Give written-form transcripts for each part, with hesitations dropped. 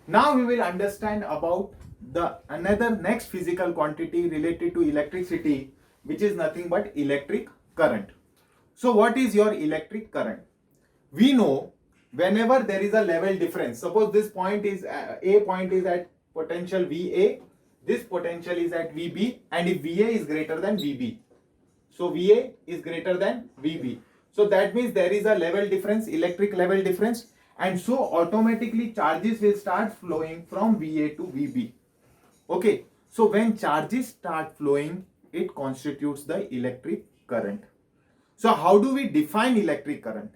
Now we will understand about the another next physical quantity related to electricity, which is nothing but electric current. So what is your electric current? We know whenever there is a level difference, suppose this point is a point is at potential VA, this potential is at VB, and if VA is greater than VB, so VA is greater than VB. So that means there is a level difference, electric level difference, and so automatically charges will start flowing from VA to VB. Okay, so when charges start flowing, it constitutes the electric current. So how do we define electric current?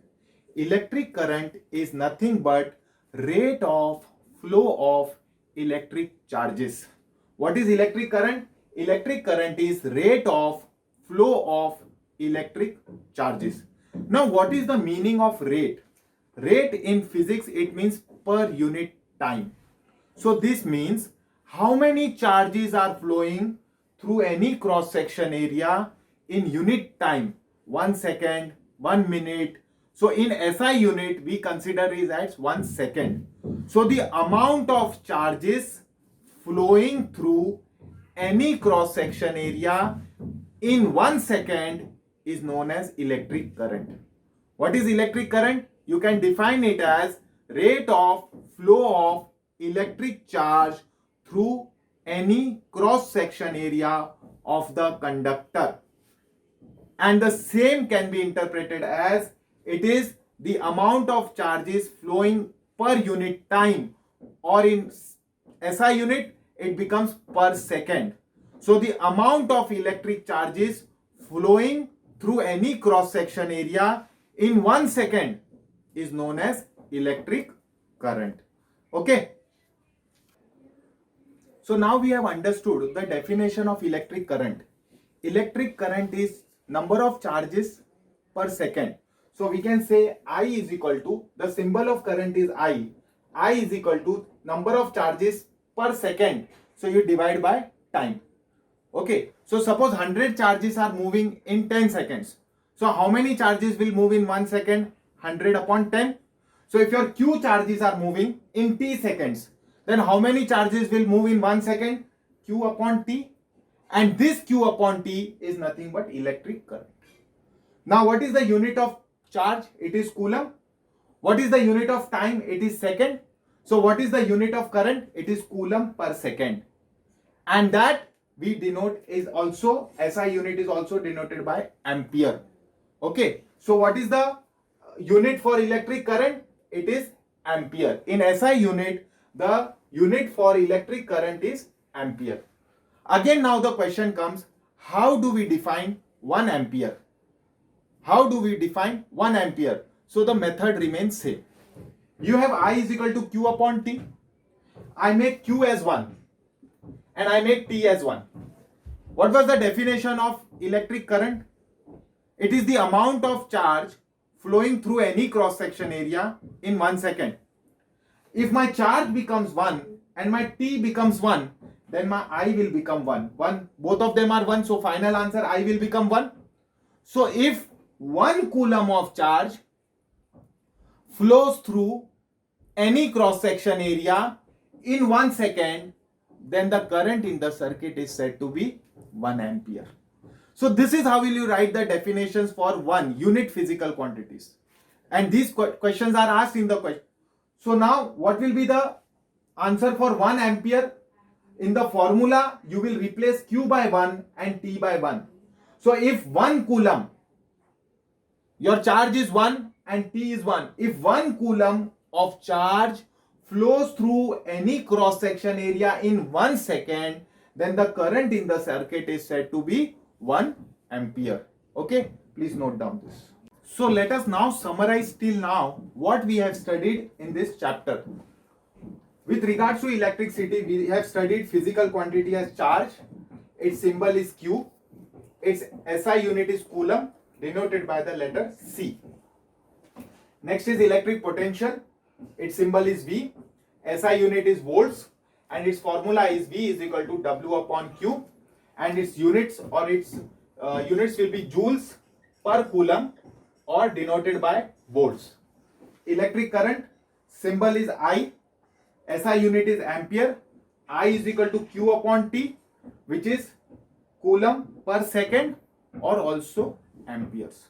Electric current is nothing but rate of flow of electric charges. What is electric current? Electric current is rate of flow of electric charges. Now what is the meaning of rate? Rate in physics, it means per unit time. So this means how many charges are flowing through any cross section area in unit time. 1 second, 1 minute. So in SI unit we consider it as 1 second. So the amount of charges flowing through any cross section area in 1 second is known as electric current. What is electric current? You can define it as rate of flow of electric charge through any cross section area of the conductor. And the same can be interpreted as it is the amount of charges flowing per unit time, or in SI unit it becomes per second. So the amount of electric charges flowing through any cross section area in 1 second is known as electric current. Okay. So now we have understood the definition of electric current. Electric current is number of charges per second. So we can say I is equal to, the symbol of current is I. I is equal to number of charges per second. So you divide by time. Okay. So suppose 100 charges are moving in 10 seconds. So how many charges will move in 1 second? 100 upon 10. So if your Q charges are moving in T seconds, then how many charges will move in 1 second? Q upon T. And this Q upon T is nothing but electric current. Now what is the unit of charge? It is coulomb. What is the unit of time? It is second. So what is the unit of current? It is coulomb per second. And that we denote is also, SI unit is also denoted by ampere. Okay. So what is the unit for electric current? It is ampere. In SI unit, the unit for electric current is ampere. Again, now the question comes, how do we define 1 ampere? How do we define 1 ampere? So the method remains same. You have I is equal to Q upon T. I make Q as 1 and I make T as 1. What was the definition of electric current? It is the amount of charge flowing through any cross section area in 1 second. If my charge becomes 1 and my T becomes 1, then my I will become 1. Both of them are 1, so final answer I will become 1. So if 1 coulomb of charge flows through any cross section area in 1 second, then the current in the circuit is said to be 1 ampere. So this is how will you write the definitions for 1 unit physical quantities. And these questions are asked in the question. So now what will be the answer for 1 ampere? In the formula, you will replace Q by 1 and T by 1. So if 1 coulomb, your charge is 1 and T is 1. If 1 coulomb of charge flows through any cross section area in 1 second, then the current in the circuit is said to be 1 ampere. Okay, please note down this. So let us now summarize till now what we have studied in this chapter. With regards to electricity, we have studied physical quantity as charge. Its symbol is Q. Its SI unit is coulomb, denoted by the letter C. Next is electric potential. Its symbol is V. SI unit is volts, and its formula is V is equal to W upon Q. And its units or its units will be joules per coulomb, or denoted by volts. Electric current symbol is I. SI unit is ampere. I is equal to Q upon T, which is coulomb per second or also amperes.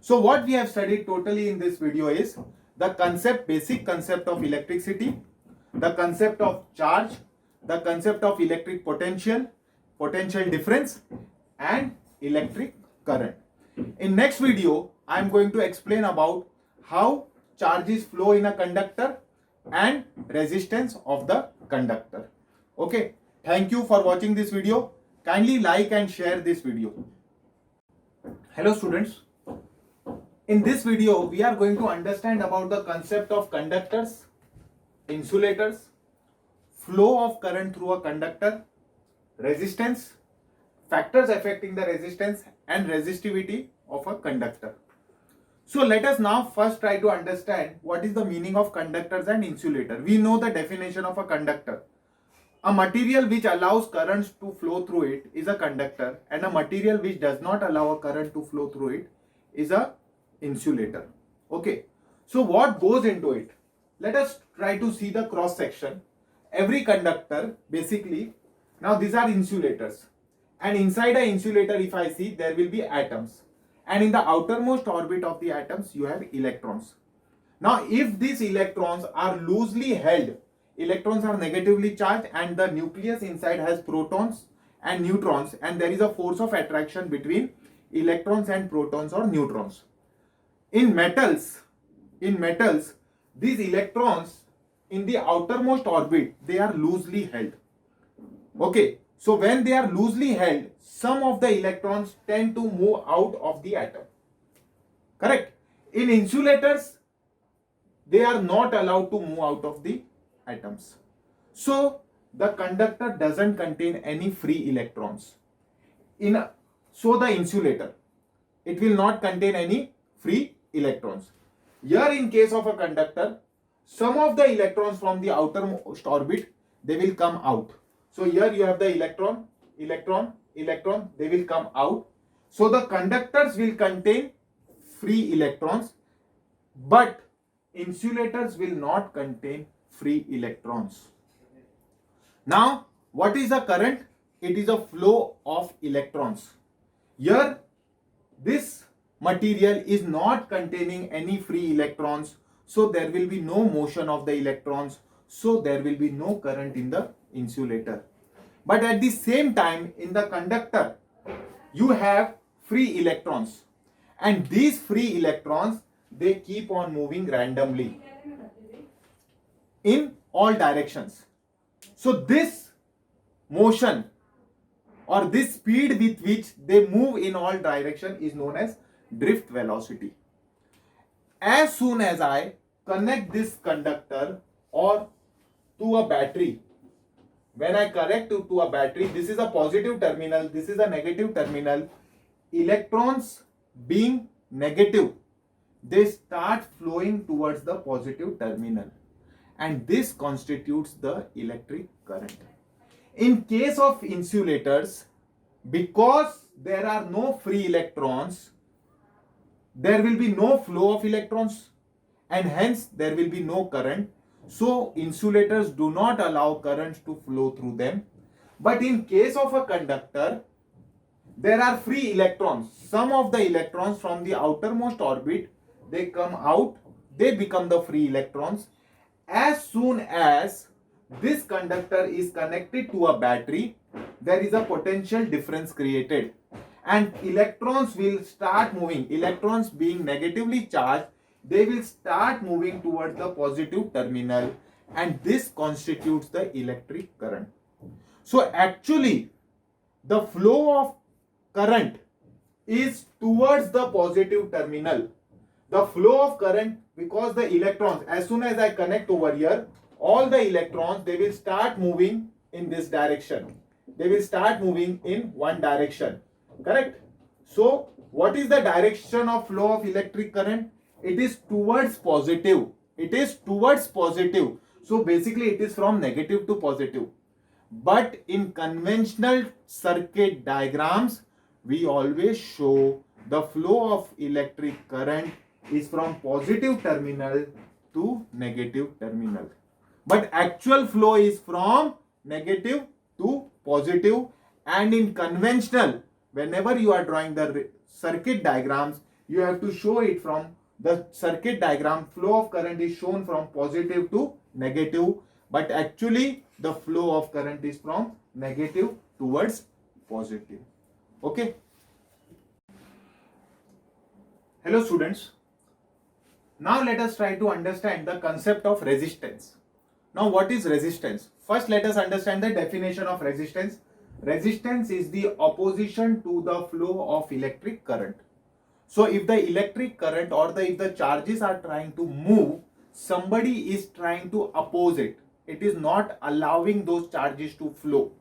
So what we have studied totally in this video is the concept, basic concept of electricity, the concept of charge, the concept of electric potential, potential difference, and electric current. In next video, I am going to explain about how charges flow in a conductor and resistance of the conductor. Okay, thank you for watching this video. Kindly like and share this video. Hello students. In this video, we are going to understand about the concept of conductors, insulators, flow of current through a conductor, resistance, factors affecting the resistance and resistivity of a conductor. So let us now first try to understand what is the meaning of conductors and insulator. We know the definition of a conductor. A material which allows currents to flow through it is a conductor, and a material which does not allow a current to flow through it is a insulator. Okay, so what goes into it? Let us try to see the cross section. Every conductor, basically, now these are insulators, and inside an insulator, if I see, there will be atoms, and in the outermost orbit of the atoms you have electrons. Now if these electrons are loosely held, electrons are negatively charged and the nucleus inside has protons and neutrons, and there is a force of attraction between electrons and protons or neutrons. In metals, these electrons in the outermost orbit, they are loosely held. Okay, so when they are loosely held, some of the electrons tend to move out of the atom. Correct? In insulators, they are not allowed to move out of the atoms. So the conductor doesn't contain any free electrons. So the insulator, it will not contain any free electrons. Here in case of a conductor, some of the electrons from the outermost orbit, they will come out. So here you have the electron, they will come out. So the conductors will contain free electrons, but insulators will not contain free electrons. Now, what is a current? It is a flow of electrons. Here, this material is not containing any free electrons, so there will be no motion of the electrons, so there will be no current in the insulator. But at the same time, in the conductor, you have free electrons, and these free electrons, they keep on moving randomly in all directions. So this motion or this speed with which they move in all directions is known as drift velocity. As soon as I connect this conductor or to a battery, when I connect to a battery, this is a positive terminal, this is a negative terminal. Electrons being negative, they start flowing towards the positive terminal, and this constitutes the electric current. In case of insulators, because there are no free electrons, there will be no flow of electrons, and hence there will be no current. So insulators do not allow currents to flow through them. But in case of a conductor, there are free electrons. Some of the electrons from the outermost orbit, they come out, they become the free electrons. As soon as this conductor is connected to a battery, there is a potential difference created, and electrons will start moving. Electrons being negatively charged, they will start moving towards the positive terminal, and this constitutes the electric current. So actually, the flow of current is towards the positive terminal. The flow of current, because the electrons, as soon as I connect over here, all the electrons, they will start moving in this direction. They will start moving in one direction. Correct? So what is the direction of flow of electric current? It is towards positive. It is towards positive. So basically it is from negative to positive. But in conventional circuit diagrams, we always show the flow of electric current is from positive terminal to negative terminal. but actual flow is from negative to positive. And in conventional, whenever you are drawing the circuit diagrams, you have to show it from the circuit diagram. Flow of current is shown from positive to negative, but actually the flow of current is from negative towards positive. Okay. Hello students. Now let us try to understand the concept of resistance. Now what is resistance? First let us understand the definition of resistance. Resistance is the opposition to the flow of electric current. So if the electric current or if the charges are trying to move, somebody is trying to oppose it. It is not allowing those charges to flow.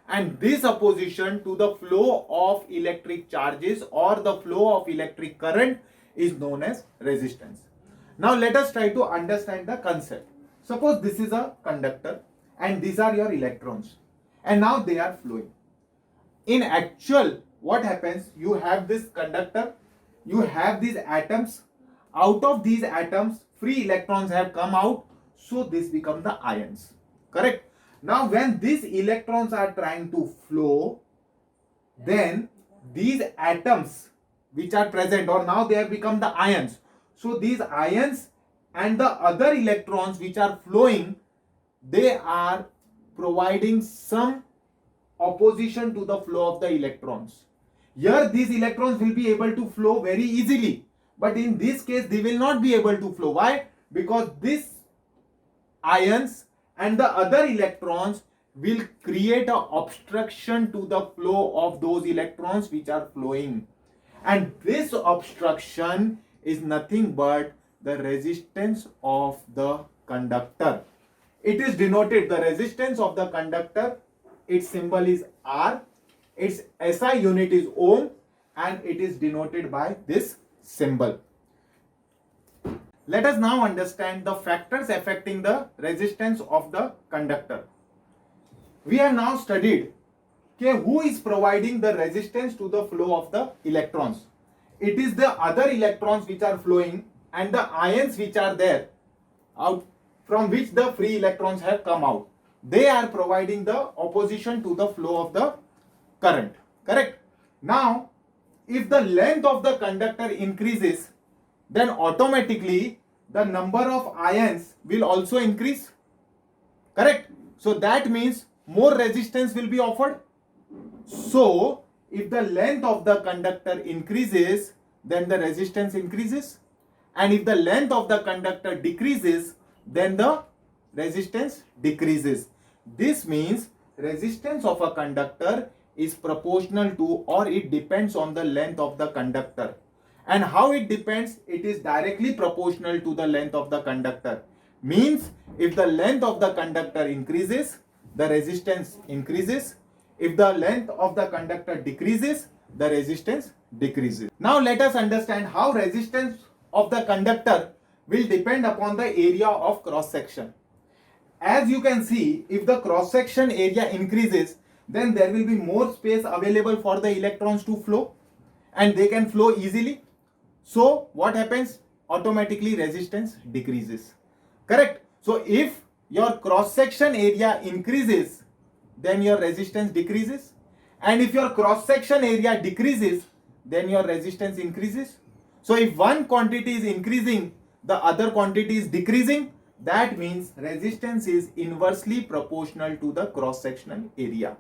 And this opposition to the flow of electric charges or the flow of electric current is known as resistance. Now let us try to understand the concept. Suppose this is a conductor and these are your electrons, and now they are flowing. In actual, what happens? You have this conductor, you have these atoms. Out of these atoms, free electrons have come out, so this become the ions. Correct? Now when these electrons are trying to flow, then these atoms which are present, or now they have become the ions. So these ions and the other electrons which are flowing, they are providing some opposition to the flow of the electrons. Here these electrons will be able to flow very easily, but in this case they will not be able to flow. Why? Because these ions and the other electrons will create an obstruction to the flow of those electrons which are flowing. And this obstruction is nothing but the resistance of the conductor. It is denoted, the resistance of the conductor, its symbol is R, its SI unit is ohm, and it is denoted by this symbol. Let us now understand the factors affecting the resistance of the conductor. We have now studied who is providing the resistance to the flow of the electrons. It is the other electrons which are flowing and the ions which are there, out from which the free electrons have come out. They are providing the opposition to the flow of the current. Correct? Now, if the length of the conductor increases, then automatically the number of ions will also increase. Correct? So that means more resistance will be offered. So if the length of the conductor increases, then the resistance increases. And if the length of the conductor decreases, then the resistance decreases. This means resistance of a conductor is proportional to, or it depends on the length of the conductor. And how it depends? It is directly proportional to the length of the conductor. Means if the length of the conductor increases, the resistance increases. If the length of the conductor decreases, the resistance decreases. Now let us understand how resistance of the conductor will depend upon the area of cross section. As you can see, if the cross section area increases, then there will be more space available for the electrons to flow and they can flow easily. So what happens? Automatically resistance decreases. Correct? So if your cross section area increases, then your resistance decreases. And if your cross section area decreases, then your resistance increases. So if one quantity is increasing, the other quantity is decreasing, that means resistance is inversely proportional to the cross sectional area.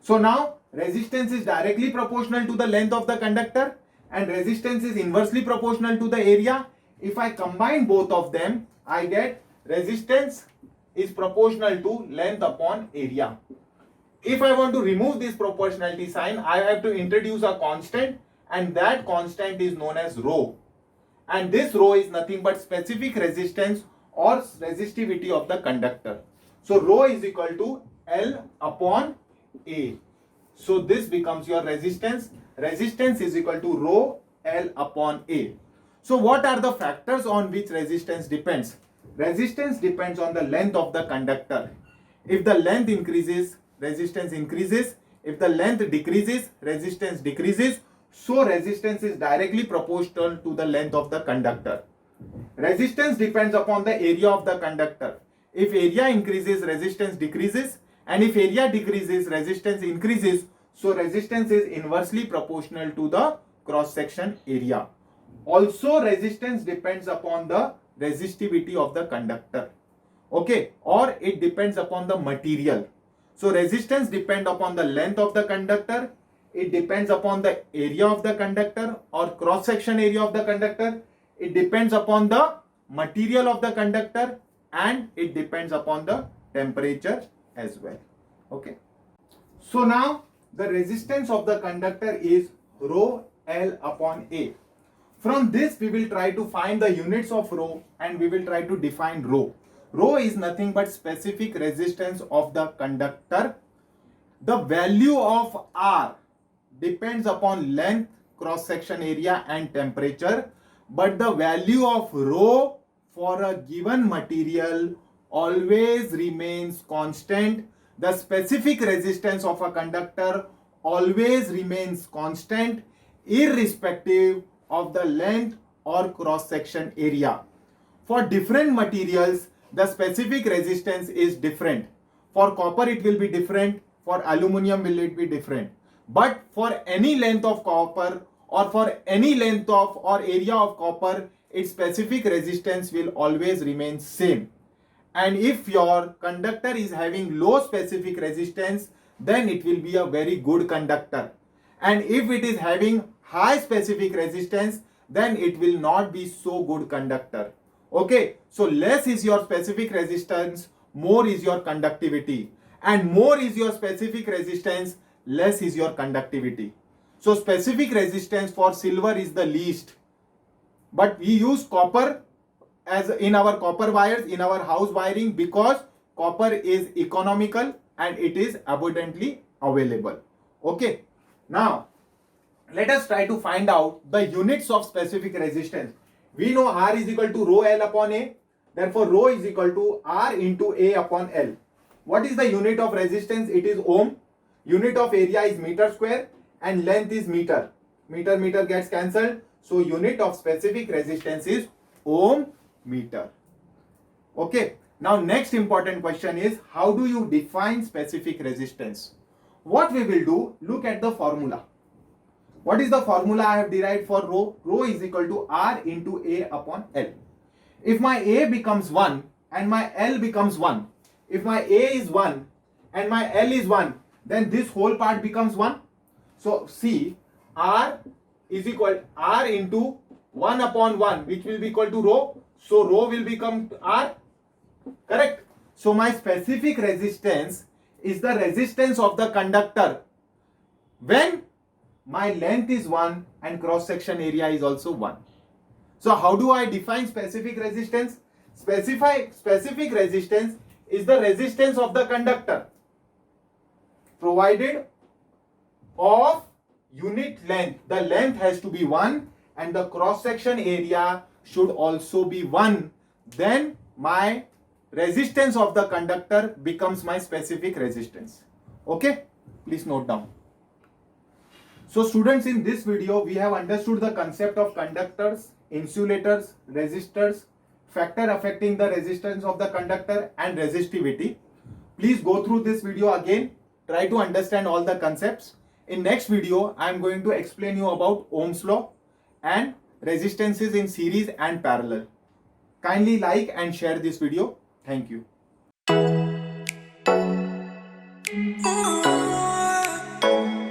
So now resistance is directly proportional to the length of the conductor and resistance is inversely proportional to the area. If I combine both of them, I get resistance is proportional to length upon area. If I want to remove this proportionality sign, I have to introduce a constant, and that constant is known as rho. And this rho is nothing but specific resistance or resistivity of the conductor. So rho is equal to L upon A. So this becomes your resistance. Resistance is equal to rho L upon A. So what are the factors on which resistance depends? Resistance depends on the length of the conductor. If the length increases, resistance increases. If the length decreases, resistance decreases. So resistance is directly proportional to the length of the conductor. Resistance depends upon the area of the conductor. If area increases, resistance decreases, and if area decreases, resistance increases. So resistance is inversely proportional to the cross section area. Also, resistance depends upon the resistivity of the conductor. Okay, or it depends upon the material. So resistance depends upon the length of the conductor. It depends upon the area of the conductor or cross section area of the conductor. It depends upon the material of the conductor, and it depends upon the temperature as well. Okay. So now the resistance of the conductor is rho L upon A. From this we will try to find the units of rho, and we will try to define rho. Rho is nothing but specific resistance of the conductor. The value of R depends upon length, cross section area and temperature, but the value of rho for a given material always remains constant. The specific resistance of a conductor always remains constant irrespective of the length or cross section area. For different materials, the specific resistance is different. For copper it will be different, for aluminum will it be different. But for any length of copper or for any length of or area of copper, its specific resistance will always remain same. And if your conductor is having low specific resistance, then it will be a very good conductor. And if it is having high specific resistance, then it will not be so good conductor. Okay, so less is your specific resistance, more is your conductivity. And more is your specific resistance, less is your conductivity. So specific resistance for silver is the least. But we use copper as in our copper wires, in our house wiring, because copper is economical and it is abundantly available. Okay. Now, let us try to find out the units of specific resistance. We know R is equal to rho L upon A. Therefore, rho is equal to R into A upon L. What is the unit of resistance? It is ohm. Unit of area is meter square and length is meter. Meter gets cancelled. So, unit of specific resistance is ohm meter. Okay. Now, next important question is, how do you define specific resistance? What we will do, look at the formula. What is the formula I have derived for rho? Rho is equal to R into A upon L. If my A becomes 1 and my L becomes 1, if my A is 1 and my L is 1, then this whole part becomes 1. So, see, R is equal R into 1 upon 1, which will be equal to rho. So, rho will become R. Correct? So, my specific resistance is the resistance of the conductor when my length is 1 and cross section area is also 1. So how do I define specific resistance? Specific resistance is the resistance of the conductor provided of unit length. The length has to be 1 and the cross section area should also be 1. Then my resistance of the conductor becomes my specific resistance. Okay, please note down. So students, in this video we have understood the concept of conductors, insulators, resistors, factor affecting the resistance of the conductor and resistivity. Please go through this video again, try to understand all the concepts. In next video I am going to explain you about Ohm's law and resistances in series and parallel. Kindly like and share this video. Thank you.